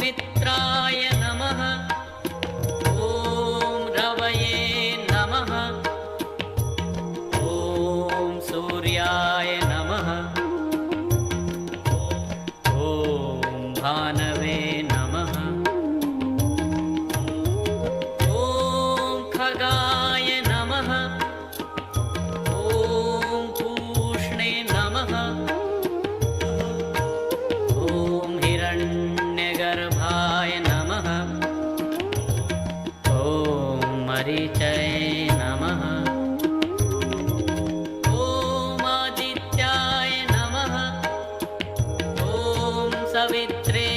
मित्राय नमः। ॐ रवये नमः। ॐ सूर्याय नमः। ॐ भानवे नमः। ॐ खगाय नमः। ॐ पूष्णे नमः। ॐ हिरण्यगर्भाय नमः। ॐ मरीचये नमः। ॐ आदित्याय नमः। ॐ सवित्रे